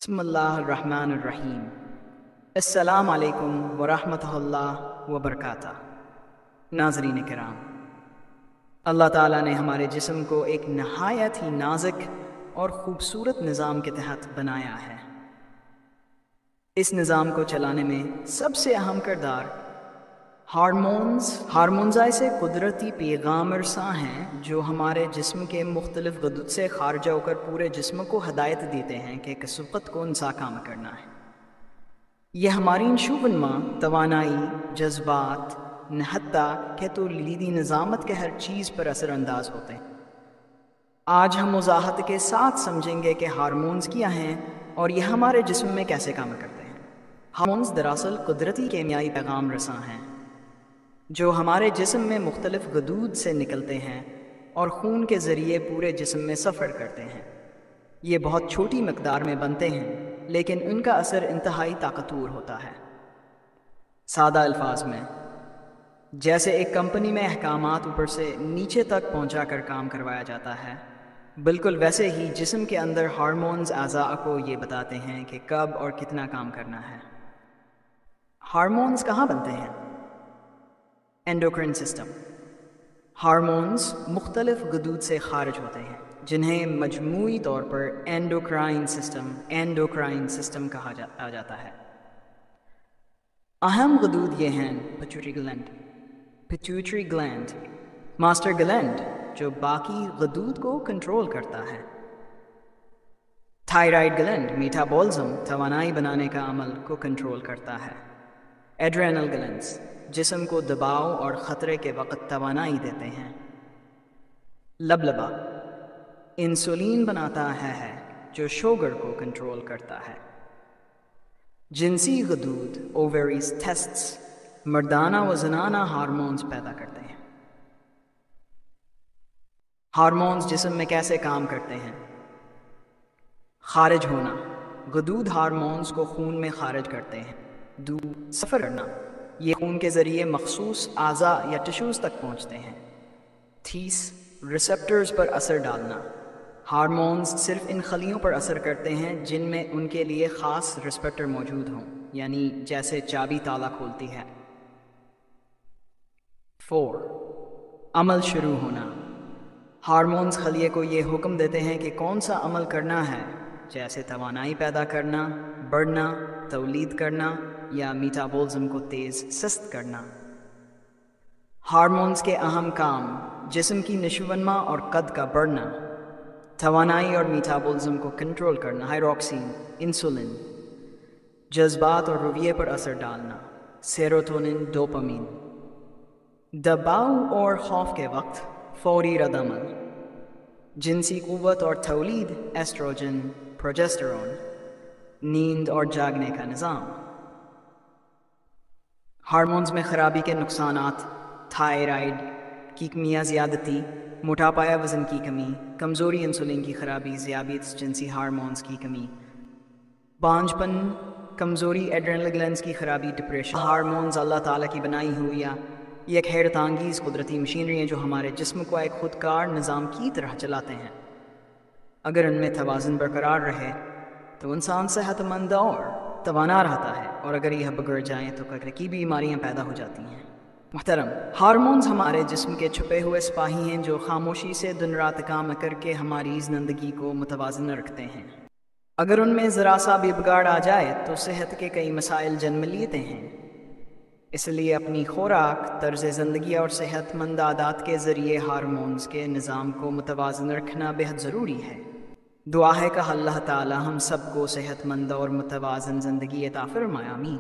بسم اللہ الرحمن الرحیم۔ السلام علیکم ورحمۃ اللہ وبرکاتہ۔ ناظرین کرام، اللہ تعالیٰ نے ہمارے جسم کو ایک نہایت ہی نازک اور خوبصورت نظام کے تحت بنایا ہے۔ اس نظام کو چلانے میں سب سے اہم کردار ہارمونز ایسے قدرتی پیغام رساں ہیں جو ہمارے جسم کے مختلف غدود سے خارج ہو کر پورے جسم کو ہدایت دیتے ہیں کہ کس وقت کون سا کام کرنا ہے۔ یہ ہماری نشو و نما، توانائی، جذبات، حتیٰ کہ تولیدی نظامت کے ہر چیز پر اثر انداز ہوتے ہیں۔ آج ہم وضاحت کے ساتھ سمجھیں گے کہ ہارمونز کیا ہیں اور یہ ہمارے جسم میں کیسے کام کرتے ہیں۔ ہارمونز دراصل قدرتی کیمیائی پیغام رساں ہیں جو ہمارے جسم میں مختلف غدود سے نکلتے ہیں اور خون کے ذریعے پورے جسم میں سفر کرتے ہیں۔ یہ بہت چھوٹی مقدار میں بنتے ہیں لیکن ان کا اثر انتہائی طاقتور ہوتا ہے۔ سادہ الفاظ میں، جیسے ایک کمپنی میں احکامات اوپر سے نیچے تک پہنچا کر کام کروایا جاتا ہے، بالکل ویسے ہی جسم کے اندر ہارمونز اعضاء کو یہ بتاتے ہیں کہ کب اور کتنا کام کرنا ہے۔ ہارمونز کہاں بنتے ہیں؟ Endocrine system. ہارمونز مختلف غدود سے خارج ہوتے ہیں جنہیں مجموعی طور پر اینڈوکرائن سسٹم کہا جاتا ہے۔ اہم غدود یہ ہیں: پیٹیوٹری گلینڈ، ماسٹر گلینڈ جو باقی غدود کو کنٹرول کرتا ہے، تھائرائیڈ گلینڈ میٹابولزم توانائی بنانے کا عمل کو کنٹرول کرتا ہے، ایڈرینل گلینڈز جسم کو دباؤ اور خطرے کے وقت توانائی دیتے ہیں، لبلبا انسولین بناتا ہے جو شوگر کو کنٹرول کرتا ہے، جنسی غدود اووریز ٹیسٹس مردانہ و زنانہ ہارمونز پیدا کرتے ہیں۔ ہارمونز جسم میں کیسے کام کرتے ہیں؟ خارج ہونا، غدود ہارمونز کو خون میں خارج کرتے ہیں۔ سفر کرنا، یہ خون کے ذریعے مخصوص اعضاء یا ٹشوز تک پہنچتے ہیں۔ ریسپٹرز پر اثر ڈالنا، ہارمونز صرف ان خلیوں پر اثر کرتے ہیں جن میں ان کے لیے خاص ریسپٹر موجود ہوں، یعنی جیسے چابی تالا کھولتی ہے۔ 4 عمل شروع ہونا، ہارمونز خلیے کو یہ حکم دیتے ہیں کہ کون سا عمل کرنا ہے، جیسے توانائی پیدا کرنا، بڑھنا، تولید کرنا یا میٹابولزم کو تیز سست کرنا۔ ہارمونز کے اہم کام: جسم کی نشو و نما اور قد کا بڑھنا، توانائی اور میٹابولزم کو کنٹرول کرنا، تھائروکسین، انسولین، جذبات اور رویے پر اثر ڈالنا، سیروٹونن، ڈوپامین، دباؤ اور خوف کے وقت فوری رد عمل، جنسی قوت اور تولید، ایسٹروجن، پروجسٹرون، نیند اور جاگنے کا نظام۔ ہارمونز میں خرابی کے نقصانات: تھائرائیڈ کی کمیاں زیادتی، موٹاپا یا وزن کی کمی، کمزوری، انسولین کی خرابی، ذیابیطس، جنسی ہارمونز کی کمی، بانجھ پن، کمزوری، ایڈرینل گلینڈز کی خرابی، ڈپریشن۔ ہارمونز اللہ تعالیٰ کی بنائی ہوئی یہ ایک حیرت انگیز قدرتی مشینری ہیں جو ہمارے جسم کو ایک خودکار نظام کی طرح چلاتے ہیں۔ اگر ان میں توازن برقرار رہے تو انسان صحت مند اور توانا رہتا ہے، اور اگر یہ بگڑ جائیں تو کی بیماریاں پیدا ہو جاتی ہیں۔ محترم، ہارمونز ہمارے جسم کے چھپے ہوئے سپاہی ہیں جو خاموشی سے دن رات کام کر کے ہماری زندگی کو متوازن رکھتے ہیں۔ اگر ان میں ذرا سا بھی بگاڑ آ جائے تو صحت کے کئی مسائل جنم لیتے ہیں۔ اس لیے اپنی خوراک، طرز زندگی اور صحت مند عادات کے ذریعے ہارمونز کے نظام کو متوازن رکھنا بہت ضروری ہے۔ دعا ہے کہ اللہ تعالی ہم سب کو صحت مند اور متوازن زندگی عطا فرمائے، آمین۔